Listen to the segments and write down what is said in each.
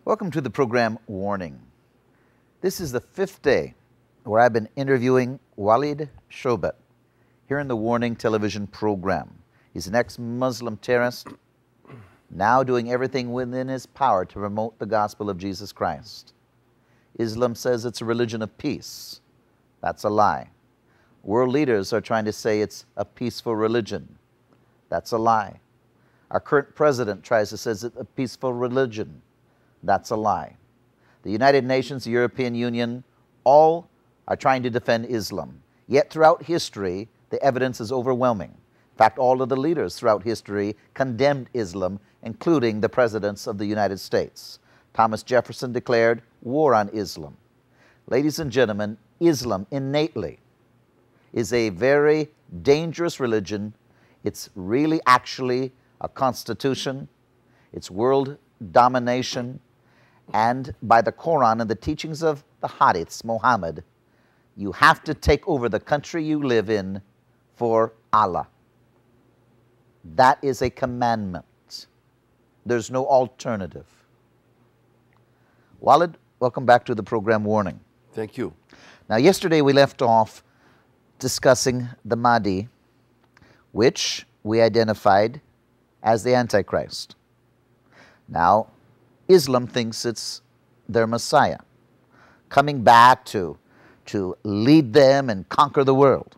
Welcome to the program Warning. This is the fifth day where I've been interviewing Walid Shoebat here in the Warning television program. He's an ex-Muslim terrorist, now doing everything within his power to promote the gospel of Jesus Christ. Islam says it's a religion of peace. That's a lie. World leaders are trying to say it's a peaceful religion. That's a lie. Our current president tries to say it's a peaceful religion. That's a lie. The United Nations, the European Union, all are trying to defend Islam. Yet throughout history, the evidence is overwhelming. In fact, all of the leaders throughout history condemned Islam, including the presidents of the United States. Thomas Jefferson declared war on Islam. Ladies and gentlemen, Islam innately is a very dangerous religion. It's really actually a constitution. It's world domination. And by the Quran and the teachings of the Hadiths, Muhammad, you have to take over the country you live in for Allah. That is a commandment. There's no alternative. Walid, welcome back to the program Warning. Thank you. Now, yesterday we left off discussing the Mahdi, which we identified as the Antichrist. Now, Islam thinks it's their Messiah, coming back to lead them and conquer the world.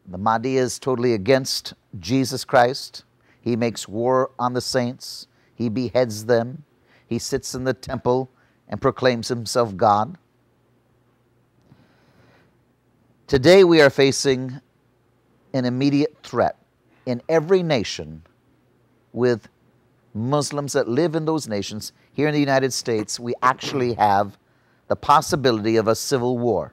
The Mahdi is totally against Jesus Christ. He makes war on the saints. He beheads them. He sits in the temple and proclaims himself God. Today we are facing an immediate threat in every nation with Muslims that live in those nations. Here in the United States, we actually have the possibility of a civil war.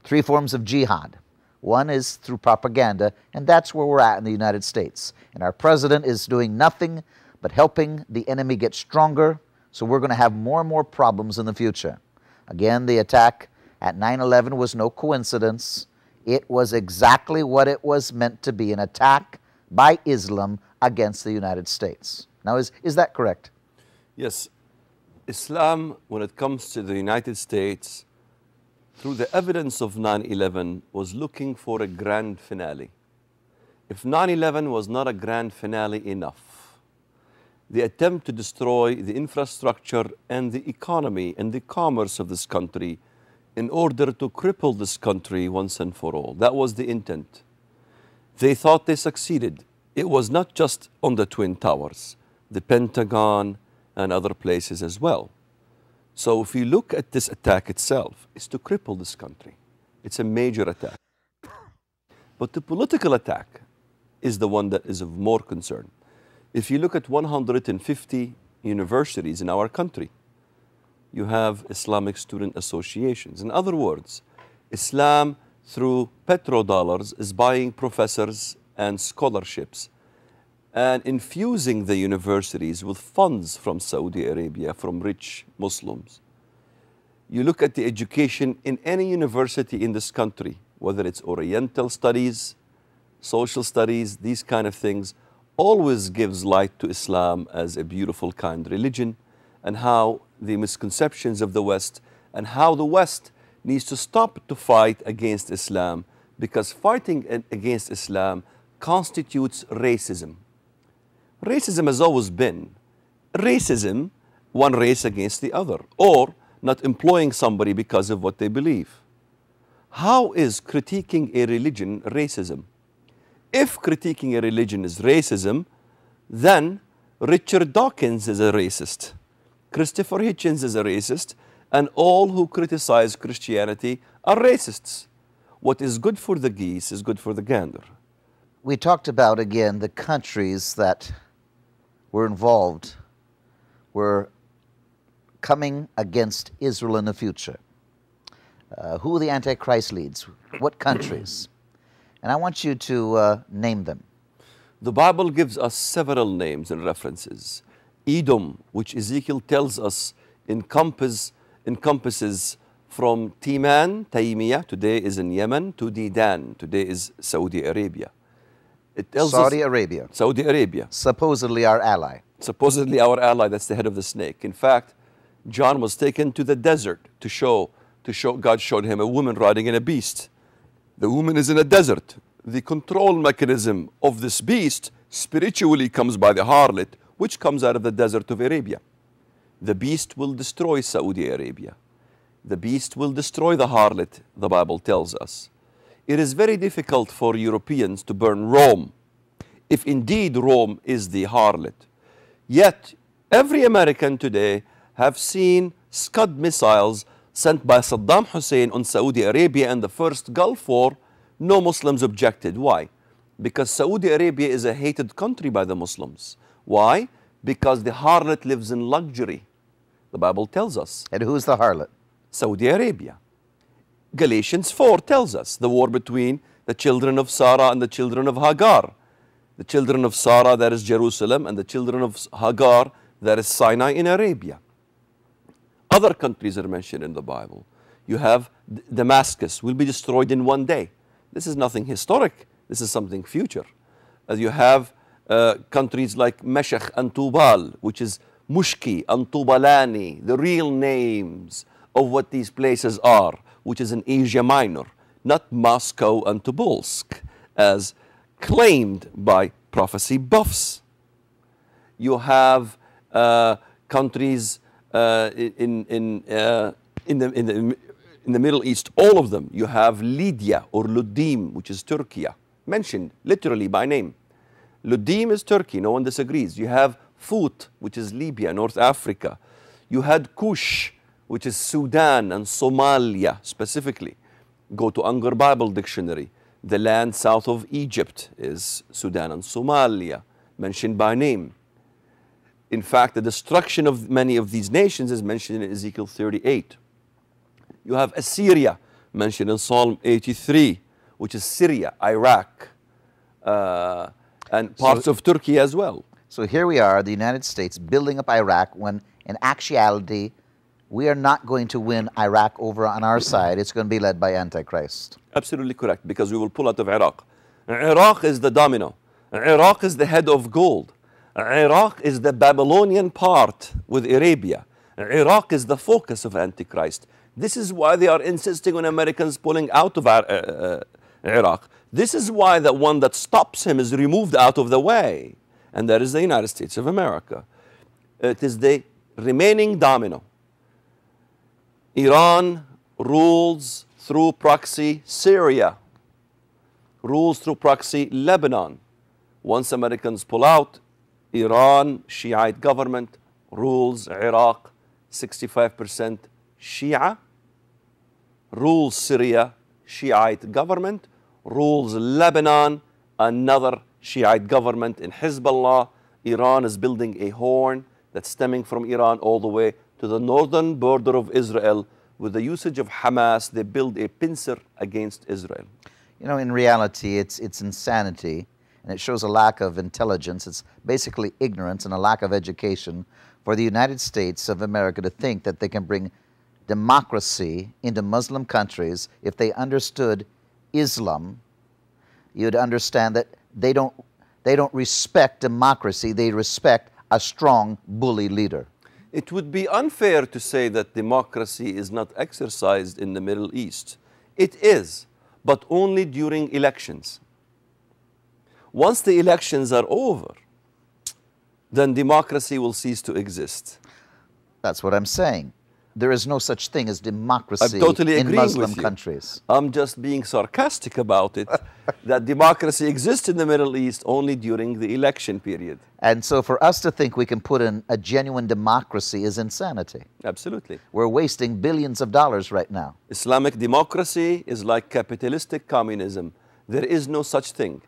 Three forms of jihad. One is through propaganda, and that's where we're at in the United States. And our president is doing nothing but helping the enemy get stronger, so we're going to have more and more problems in the future. Again, the attack at 9/11 was no coincidence. It was exactly what it was meant to be, an attack by Islam against the United States. Now, is that correct? Yes. Islam, when it comes to the United States, through the evidence of 9/11, was looking for a grand finale. If 9/11 was not a grand finale enough, the attempt to destroy the infrastructure and the economy and the commerce of this country in order to cripple this country once and for all. That was the intent. They thought they succeeded. It was not just on the Twin Towers, the Pentagon and other places as well. So if you look at this attack itself, it's to cripple this country. It's a major attack. But the political attack is the one that is of more concern. If you look at 150 universities in our country, you have Islamic student associations. In other words, Islam through petrodollars is buying professors and scholarships and infusing the universities with funds from Saudi Arabia, from rich Muslims. You look at the education in any university in this country, whether it's Oriental studies, social studies, these kind of things, always gives light to Islam as a beautiful, kind religion, and how the misconceptions of the West and how the West needs to stop to fight against Islam, because fighting against Islam constitutes racism. Racism has always been racism, one race against the other, or not employing somebody because of what they believe. How is critiquing a religion racism? If critiquing a religion is racism, then Richard Dawkins is a racist, Christopher Hitchens is a racist, and all who criticize Christianity are racists. What is good for the geese is good for the gander. We talked about, again, the countries that were involved were coming against Israel in the future. Who the Antichrist leads, what countries. And I want you to name them. The Bible gives us several names and references. Edom, which Ezekiel tells us encompasses from Timan, Taymiyah, today is in Yemen, to Dedan, today is Saudi Arabia. It tells Saudi us, Arabia. Saudi Arabia. Supposedly our ally. supposedly our ally, that's the head of the snake. In fact, John was taken to the desert to show, God showed him a woman riding in a beast. The woman is in a desert. The control mechanism of this beast spiritually comes by the harlot, which comes out of the desert of Arabia. The beast will destroy Saudi Arabia. The beast will destroy the harlot, the Bible tells us. It is very difficult for Europeans to burn Rome, if indeed Rome is the harlot. Yet, every American today have seen Scud missiles sent by Saddam Hussein on Saudi Arabia in the first Gulf War. No Muslims objected. Why? Because Saudi Arabia is a hated country by the Muslims. Why? Because the harlot lives in luxury. The Bible tells us. And who's the harlot? Saudi Arabia. Galatians 4 tells us the war between the children of Sarah and the children of Hagar. The children of Sarah, that is Jerusalem, and the children of Hagar, that is Sinai in Arabia. Other countries are mentioned in the Bible. You have Damascus will be destroyed in one day. This is nothing historic. This is something future. You have countries like Meshech and Tubal, which is Mushki and Tubalani, the real names of what these places are, which is in Asia Minor, not Moscow and Tobolsk, as claimed by prophecy buffs. You have countries in the Middle East, all of them. You have Lydia or Ludim, which is Turkey, mentioned literally by name. Ludim is Turkey, no one disagrees. You have Fut, which is Libya, North Africa. You had Kush, which is Sudan and Somalia specifically. Go to Unger Bible Dictionary. The land south of Egypt is Sudan and Somalia, mentioned by name. In fact, the destruction of many of these nations is mentioned in Ezekiel 38. You have Assyria, mentioned in Psalm 83, which is Syria, Iraq, and parts of Turkey as well. So here we are, the United States, building up Iraq when in actuality, we are not going to win Iraq over on our side. It's going to be led by Antichrist. Absolutely correct, because we will pull out of Iraq. Iraq is the domino. Iraq is the head of gold. Iraq is the Babylonian part with Arabia. Iraq is the focus of Antichrist. This is why they are insisting on Americans pulling out of Iraq. This is why the one that stops him is removed out of the way. And that is the United States of America. It is the remaining domino. Iran rules through proxy Syria, rules through proxy Lebanon. Once Americans pull out, Iran, Shiite government, rules Iraq, 65% Shia, rules Syria, Shiite government, rules Lebanon, another Shiite government in Hezbollah. Iran is building a horn that's stemming from Iran all the way to the northern border of Israel. With the usage of Hamas, they build a pincer against Israel. You know, in reality, it's insanity, and it shows a lack of intelligence. It's basically ignorance and a lack of education for the United States of America to think that they can bring democracy into Muslim countries. If they understood Islam, you'd understand that they don't respect democracy. They respect a strong bully leader. It would be unfair to say that democracy is not exercised in the Middle East. It is, but only during elections. Once the elections are over, then democracy will cease to exist. That's what I'm saying. There is no such thing as democracy in Muslim countries. I'm just being sarcastic about it, that democracy exists in the Middle East only during the election period. And so for us to think we can put in a genuine democracy is insanity. Absolutely. We're wasting billions of dollars right now. Islamic democracy is like capitalistic communism. There is no such thing.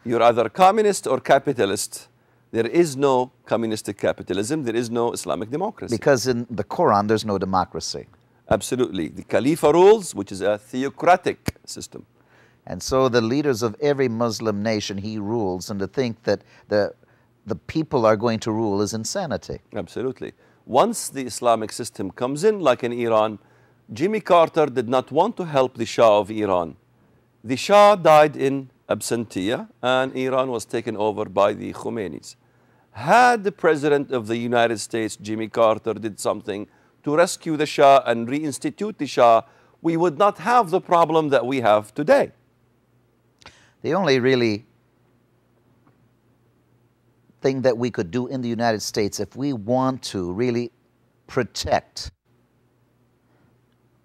You're either communist or capitalist. There is no communistic capitalism. There is no Islamic democracy. Because in the Quran, there's no democracy. Absolutely. The Khalifa rules, which is a theocratic system. And so the leaders of every Muslim nation, he rules. And to think that the people are going to rule is insanity. Absolutely. Once the Islamic system comes in, like in Iran, Jimmy Carter did not want to help the Shah of Iran. The Shah died in absentia, and Iran was taken over by the Khomeinis. Had the President of the United States, Jimmy Carter, did something to rescue the Shah and reinstitute the Shah, we would not have the problem that we have today. The only really thing that we could do in the United States, if we want to really protect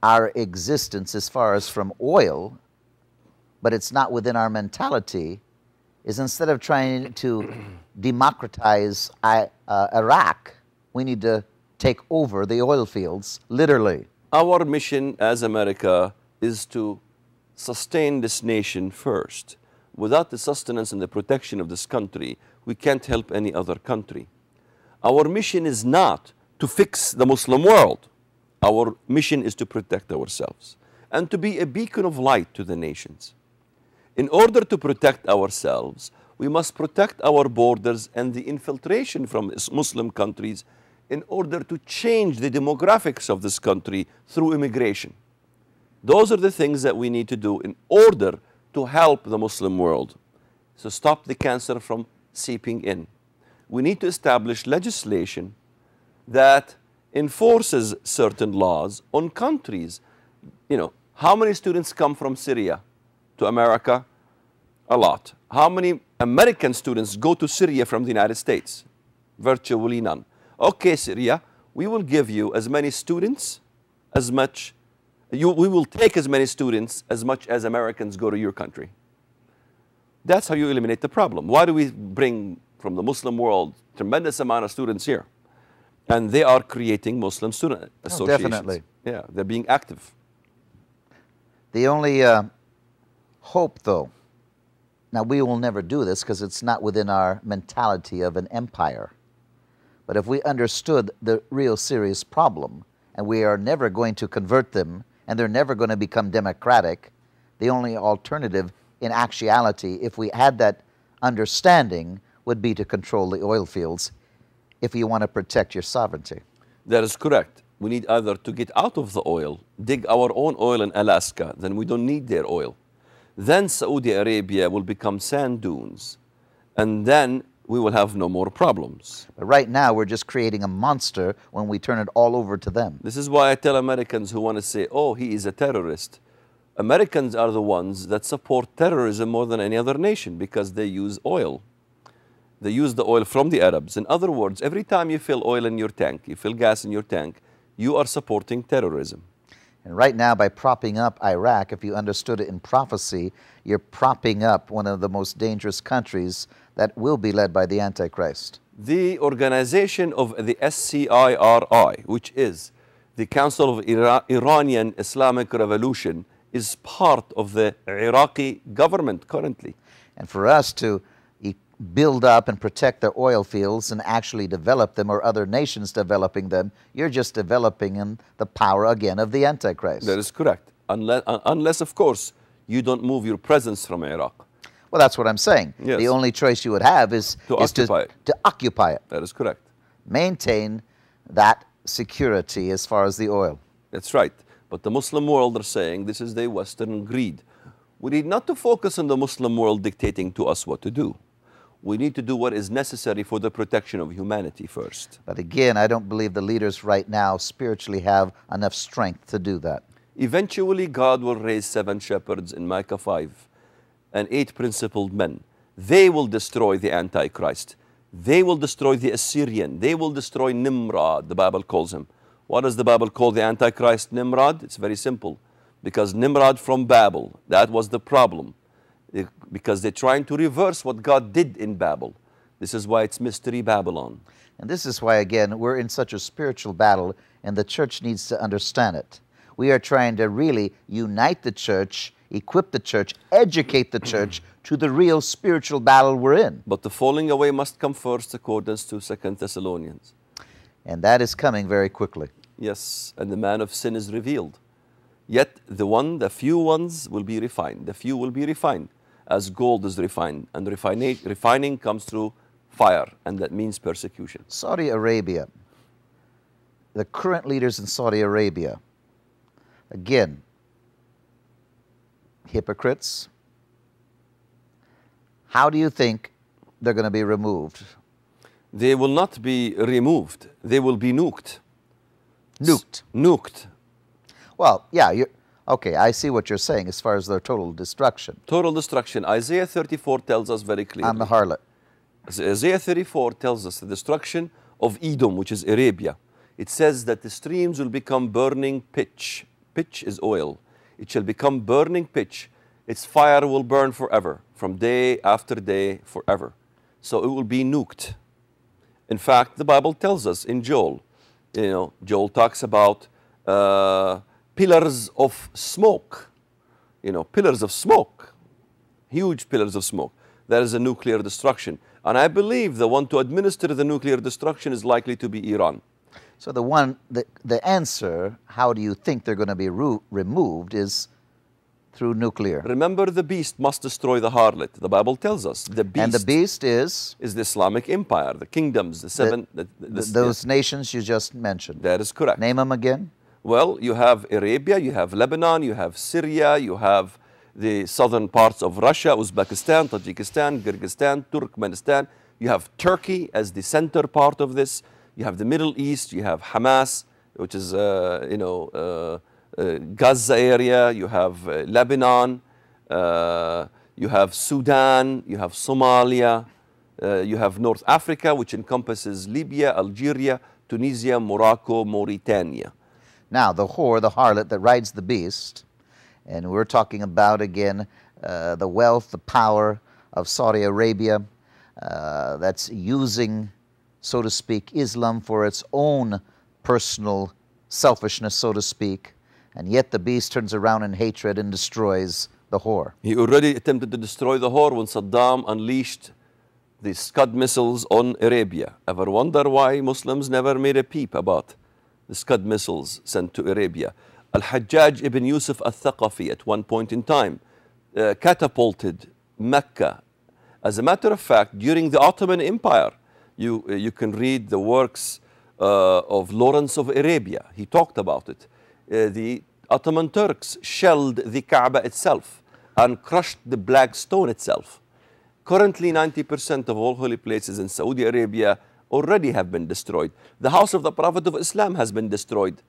our existence as far as from oil, but it's not within our mentality, is instead of trying to democratize Iraq, we need to take over the oil fields, literally. Our mission as America is to sustain this nation first. Without the sustenance and the protection of this country, we can't help any other country. Our mission is not to fix the Muslim world. Our mission is to protect ourselves and to be a beacon of light to the nations. In order to protect ourselves, we must protect our borders and the infiltration from Muslim countries in order to change the demographics of this country through immigration. Those are the things that we need to do in order to help the Muslim world, to stop the cancer from seeping in. We need to establish legislation that enforces certain laws on countries. You know, how many students come from Syria to America? A lot. How many American students go to Syria from the United States? Virtually none. Okay, Syria, we will give you as many students as much, we will take as many students as much as Americans go to your country. That's how you eliminate the problem. Why do we bring from the Muslim world tremendous amount of students here? And they are creating Muslim student associations. Definitely. Yeah, they're being active. The only hope, though, now we will never do this because it's not within our mentality of an empire. But if we understood the real serious problem, and we are never going to convert them, and they're never going to become democratic, the only alternative in actuality, if we had that understanding, would be to control the oil fields if you want to protect your sovereignty. That is correct. We need either to get out of the oil, dig our own oil in Alaska, then we don't need their oil. Then Saudi Arabia will become sand dunes, and then we will have no more problems. But right now, we're just creating a monster when we turn it all over to them. This is why I tell Americans who want to say, oh, he is a terrorist. Americans are the ones that support terrorism more than any other nation because they use oil. They use the oil from the Arabs. In other words, every time you fill oil in your tank, you fill gas in your tank, you are supporting terrorism. And right now, by propping up Iraq, if you understood it in prophecy, you're propping up one of the most dangerous countries that will be led by the Antichrist. The organization of the SCIRI, which is the Council of Iranian Islamic Revolution, is part of the Iraqi government currently. And for us to build up and protect their oil fields and actually develop them, or other nations developing them, you're just developing in the power again of the Antichrist. That is correct. Unless, of course, you don't move your presence from Iraq. Well, that's what I'm saying. Yes. The only choice you would have is to occupy it. That is correct. Maintain that security as far as the oil. That's right. But the Muslim world are saying this is the Western greed. We need not to focus on the Muslim world dictating to us what to do. We need to do what is necessary for the protection of humanity first. But again, I don't believe the leaders right now spiritually have enough strength to do that. Eventually, God will raise 7 shepherds in Micah 5 and 8 principled men. They will destroy the Antichrist. They will destroy the Assyrian. They will destroy Nimrod, the Bible calls him. What does the Bible call the Antichrist Nimrod? It's very simple. Because Nimrod from Babel, that was the problem. Because they're trying to reverse what God did in Babel. This is why it's Mystery Babylon. And this is why, again, we're in such a spiritual battle, and the church needs to understand it. We are trying to really unite the church, equip the church, educate the church to the real spiritual battle we're in. But the falling away must come first, according to 2 Thessalonians. And that is coming very quickly. Yes, and the man of sin is revealed. Yet the few ones will be refined. The few will be refined as gold is refined. And refining comes through fire, and that means persecution. Saudi Arabia, the current leaders in Saudi Arabia, again, hypocrites. How do you think they're going to be removed? They will not be removed. They will be nuked. Nuked. Nuked. Well, yeah, okay, I see what you're saying as far as their total destruction. Total destruction. Isaiah 34 tells us very clearly. I'm the harlot. Isaiah 34 tells us the destruction of Edom, which is Arabia. It says that the streams will become burning pitch. Pitch is oil. It shall become burning pitch. Its fire will burn forever, from day after day, forever. So it will be nuked. In fact, the Bible tells us in Joel, Joel talks about pillars of smoke. Pillars of smoke. Huge pillars of smoke. That is a nuclear destruction. And I believe the one to administer the nuclear destruction is likely to be Iran. So the answer, how do you think they're going to be removed, is through nuclear. Remember, the beast must destroy the harlot. The Bible tells us the beast. And the beast is the Islamic Empire, the kingdoms, the seven. Those nations you just mentioned. That is correct. Name them again. Well, you have Arabia, you have Lebanon, you have Syria, you have the southern parts of Russia, Uzbekistan, Tajikistan, Kyrgyzstan, Turkmenistan. You have Turkey as the center part of this. You have the Middle East. You have Hamas, which is Gaza area. You have Lebanon. You have Sudan. You have Somalia. You have North Africa, which encompasses Libya, Algeria, Tunisia, Morocco, Mauritania. Now, the whore, the harlot that rides the beast, and we're talking about, again, the wealth, the power of Saudi Arabia that's using, so to speak, Islam for its own personal selfishness, so to speak, and yet the beast turns around in hatred and destroys the whore. He already attempted to destroy the whore when Saddam unleashed the Scud missiles on Arabia. Ever wonder why Muslims never made a peep about the Scud missiles sent to Arabia? Al-Hajjaj ibn Yusuf al-Thaqafi at one point in time catapulted Mecca. As a matter of fact, during the Ottoman Empire, you can read the works of Lawrence of Arabia. He talked about it. The Ottoman Turks shelled the Kaaba itself and crushed the Black Stone itself. Currently, 90% of all holy places in Saudi Arabia already have been destroyed. The house of the Prophet of Islam has been destroyed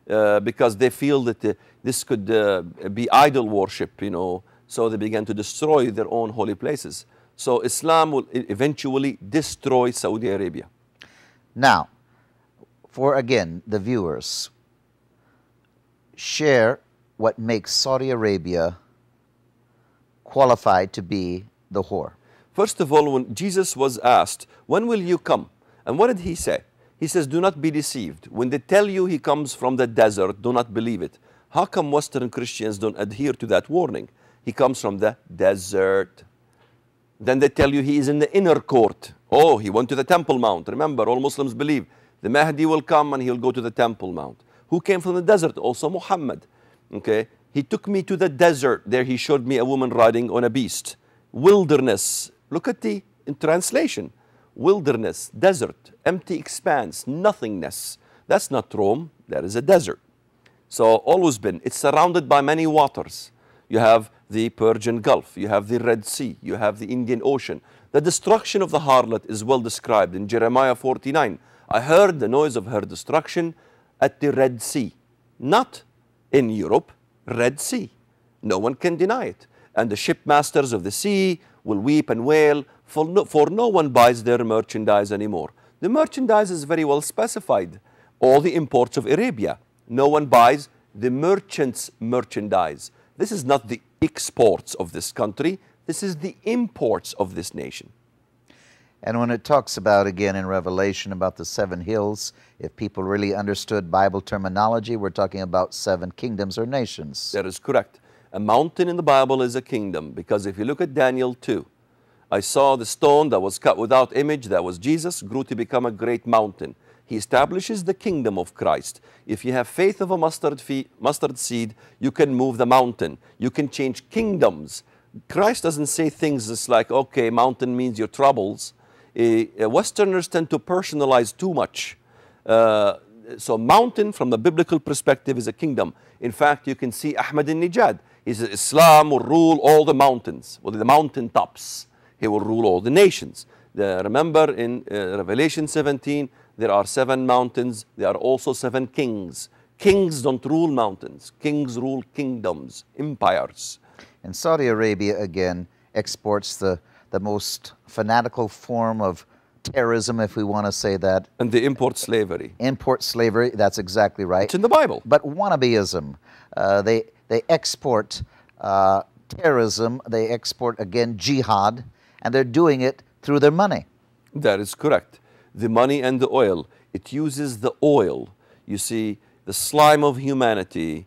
because they feel that this could be idol worship, so they began to destroy their own holy places. So Islam will eventually destroy Saudi Arabia. Now, for again, the viewers, share what makes Saudi Arabia qualified to be the whore. First of all, when Jesus was asked, when will you come? And what did he say? He says, do not be deceived. When they tell you he comes from the desert, do not believe it. How come Western Christians don't adhere to that warning? He comes from the desert. Then they tell you he is in the inner court. Oh, he went to the Temple Mount. Remember, all Muslims believe the Mahdi will come and he'll go to the Temple Mount. Who came from the desert? Also Muhammad. Okay, he took me to the desert. There he showed me a woman riding on a beast. Wilderness. Look at the in translation. Wilderness, desert, empty expanse, nothingness. That's not Rome. That is a desert. So always been. It's surrounded by many waters. You have the Persian Gulf. You have the Red Sea. You have the Indian Ocean. The destruction of the harlot is well described in Jeremiah 49. I heard the noise of her destruction at the Red Sea. Not in Europe, Red Sea. No one can deny it. And the shipmasters of the sea will weep and wail, for no one buys their merchandise anymore. The merchandise is very well specified. All the imports of Arabia. No one buys the merchants' merchandise. This is not the exports of this country. This is the imports of this nation. And when it talks about, again, in Revelation, about the 7 hills, if people really understood Bible terminology, we're talking about 7 kingdoms or nations. That is correct. A mountain in the Bible is a kingdom, because if you look at Daniel 2, I saw the stone that was cut without image, that was Jesus, grew to become a great mountain. He establishes the kingdom of Christ. If you have faith of a mustard seed, you can move the mountain. You can change kingdoms. Christ doesn't say things just like, okay, mountain means your troubles. Westerners tend to personalize too much. So mountain, from the biblical perspective, is a kingdom. In fact, you can see Ahmadinejad. He says Islam will rule all the mountains, well, the mountain tops. He will rule all the nations. Remember in Revelation 17, there are 7 mountains. There are also 7 kings. Kings don't rule mountains. Kings rule kingdoms, empires. And Saudi Arabia, again, exports the most fanatical form of terrorism, if we want to say that. And they import slavery. Import slavery, that's exactly right. It's in the Bible. But wannabeism. They export terrorism, they export, again, jihad, and they're doing it through their money. That is correct. The money and the oil. It uses the oil. You see, the slime of humanity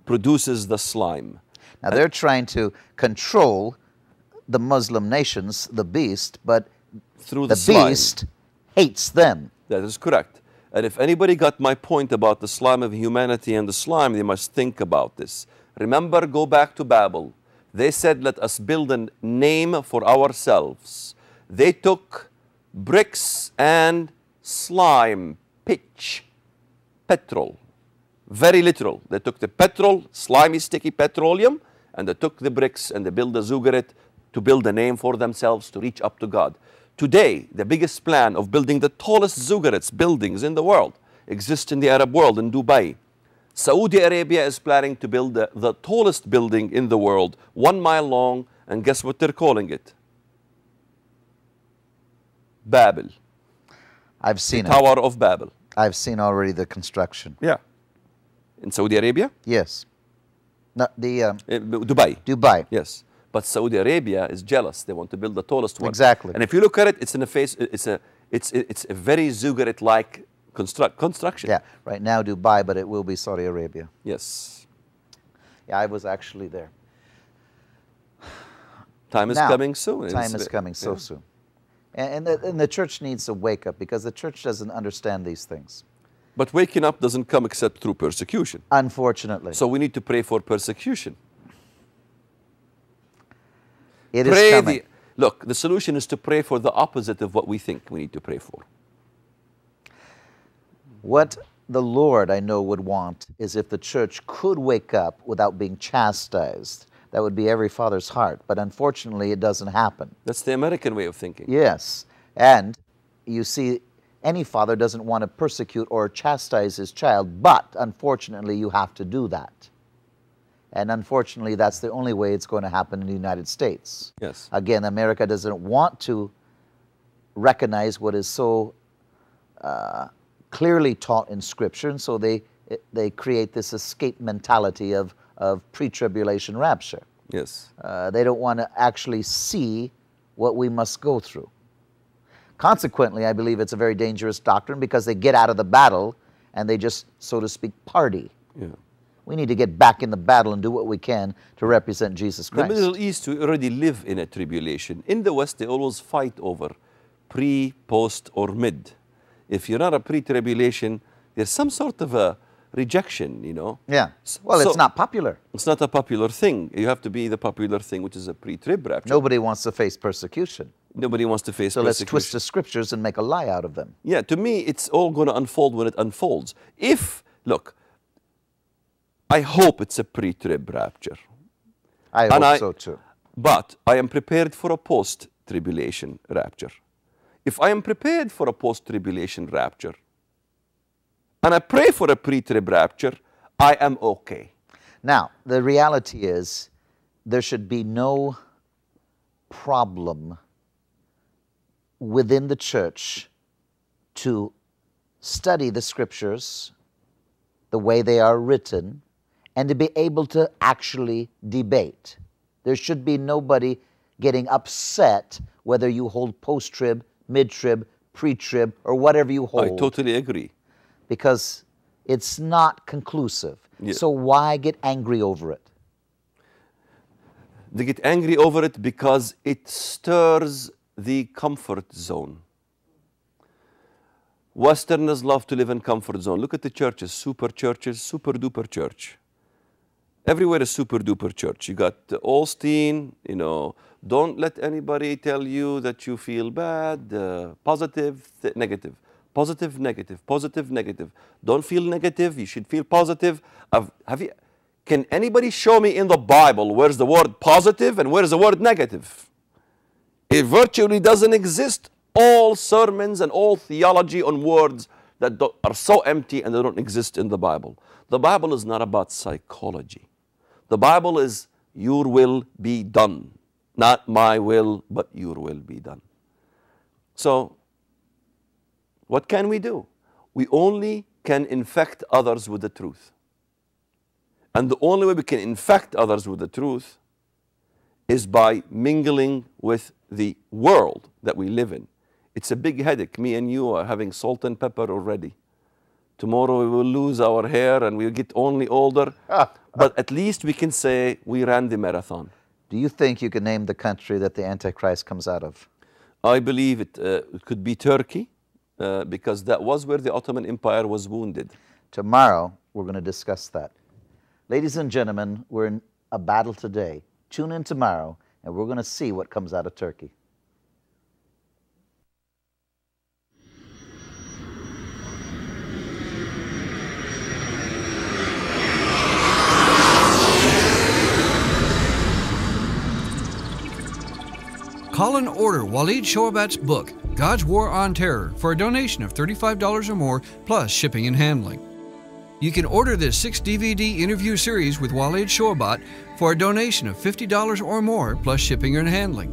produces the slime. Now, they're trying to control the Muslim nations, the beast, but through the beast hates them. That is correct. And if anybody got my point about the slime of humanity and the slime, they must think about this. Remember, go back to Babel. They said, let us build a name for ourselves. They took bricks and slime, pitch, petrol. Very literal. They took the petrol, slimy, sticky petroleum, and they took the bricks and they built a zuggurat to build a name for themselves to reach up to God. Today, the biggest plan of building the tallest zuggurats, buildings in the world, exists in the Arab world, in Dubai. Saudi Arabia is planning to build the tallest building in the world, 1 mile long, and guess what they're calling it? Babel. I've seen the Tower of Babel. I've seen already the construction. Yeah. In Saudi Arabia? Yes. No, Dubai. Dubai. Yes. But Saudi Arabia is jealous. They want to build the tallest one. Exactly. And if you look at it, it's in the face. It's a very zuggurat-like construction. Yeah. Right now Dubai, but it will be Saudi Arabia. Yes. Yeah, I was actually there. Time is coming soon. Time is coming so soon. And the church needs to wake up, because the church doesn't understand these things. But waking up doesn't come except through persecution. Unfortunately. So we need to pray for persecution. It is coming. Look, the solution is to pray for the opposite of what we think we need to pray for. What the Lord, I know, would want is if the church could wake up without being chastised. That would be every father's heart. But unfortunately, it doesn't happen. That's the American way of thinking. Yes. And you see, any father doesn't want to persecute or chastise his child, but unfortunately, you have to do that. And unfortunately, that's the only way it's going to happen in the United States. Yes. Again, America doesn't want to recognize what is so clearly taught in Scripture, and so they create this escape mentality of pre-tribulation rapture. Yes. They don't want to actually see what we must go through. Consequently, I believe it's a very dangerous doctrine, because they get out of the battle and they just, so to speak, party. Yeah. We need to get back in the battle and do what we can to represent Jesus Christ. The Middle East, we already live in a tribulation. In the West, they always fight over pre, post, or mid. If you're not a pre-tribulation, there's some sort of a rejection, you know. Yeah. Well, it's not popular. It's not a popular thing. You have to be the popular thing, which is a pre-trib rapture. Nobody wants to face persecution. Nobody wants to face persecution. So let's twist the Scriptures and make a lie out of them. Yeah, to me, it's all going to unfold when it unfolds. Look, I hope it's a pre-trib rapture. I hope so too. But I am prepared for a post-tribulation rapture. If I am prepared for a post-tribulation rapture, and I pray for a pre-trib rapture, I am okay. Now, the reality is, there should be no problem within the church to study the Scriptures the way they are written, and to be able to actually debate. There should be nobody getting upset whether you hold post-trib, mid-trib, pre-trib, or whatever you hold. I totally agree. Because it's not conclusive. Yeah. So why get angry over it? They get angry over it because it stirs the comfort zone. Westerners love to live in comfort zone. Look at the churches, super duper church. Everywhere is super duper church. You got Osteen, you know, don't let anybody tell you that you feel bad, positive, negative. Positive, negative, positive, negative. Don't feel negative, you should feel positive. Can anybody show me in the Bible where's the word positive and where's the word negative? It virtually doesn't exist. All sermons and all theology on words that are so empty and they don't exist in the Bible. The Bible is not about psychology. The Bible is your will be done. Not my will, but your will be done. So, what can we do? We only can infect others with the truth. And the only way we can infect others with the truth is by mingling with the world that we live in. It's a big headache. Me and you are having salt and pepper already. Tomorrow we will lose our hair and we'll get only older. But at least we can say we ran the marathon. Do you think you can name the country that the Antichrist comes out of? I believe it could be Turkey, because that was where the Ottoman Empire was wounded. Tomorrow, we're going to discuss that. Ladies and gentlemen, we're in a battle today. Tune in tomorrow, and we're going to see what comes out of Turkey. Call and order Walid Shoebat's book, God's War on Terror, for a donation of $35 or more, plus shipping and handling. You can order this 6-DVD interview series with Walid Shoebat for a donation of $50 or more, plus shipping and handling.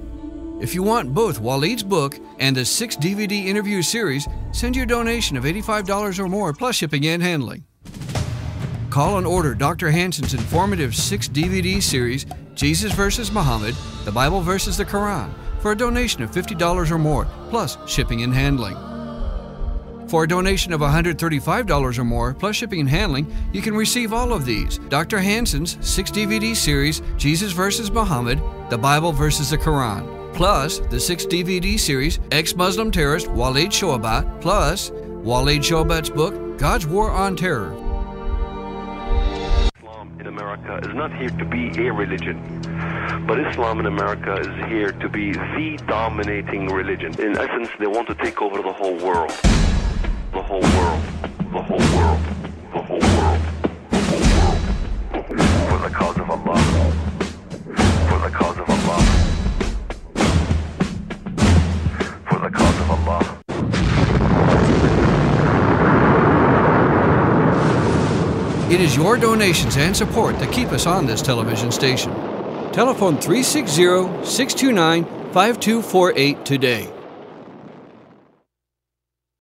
If you want both Walid's book and the 6-DVD interview series, send your donation of $85 or more, plus shipping and handling. Call and order Dr. Hansen's informative 6-DVD series, Jesus vs. Muhammad, the Bible versus the Quran, for a donation of $50 or more, plus shipping and handling. For a donation of $135 or more, plus shipping and handling, you can receive all of these: Dr. Hansen's 6-DVD series, Jesus vs. Muhammad, the Bible versus the Quran, plus the 6-DVD series, Ex-Muslim Terrorist Walid Shoebat, plus Walid Shoebat's book, God's War on Terror. Islam in America is not here to be a religion, but Islam in America is here to be the dominating religion. In essence, they want to take over the whole world. The whole world. The whole world. The whole world. The whole world. For the cause of Allah. For the cause of Allah. For the cause of Allah. It is your donations and support that keep us on this television station. Telephone 360-629-5248 today.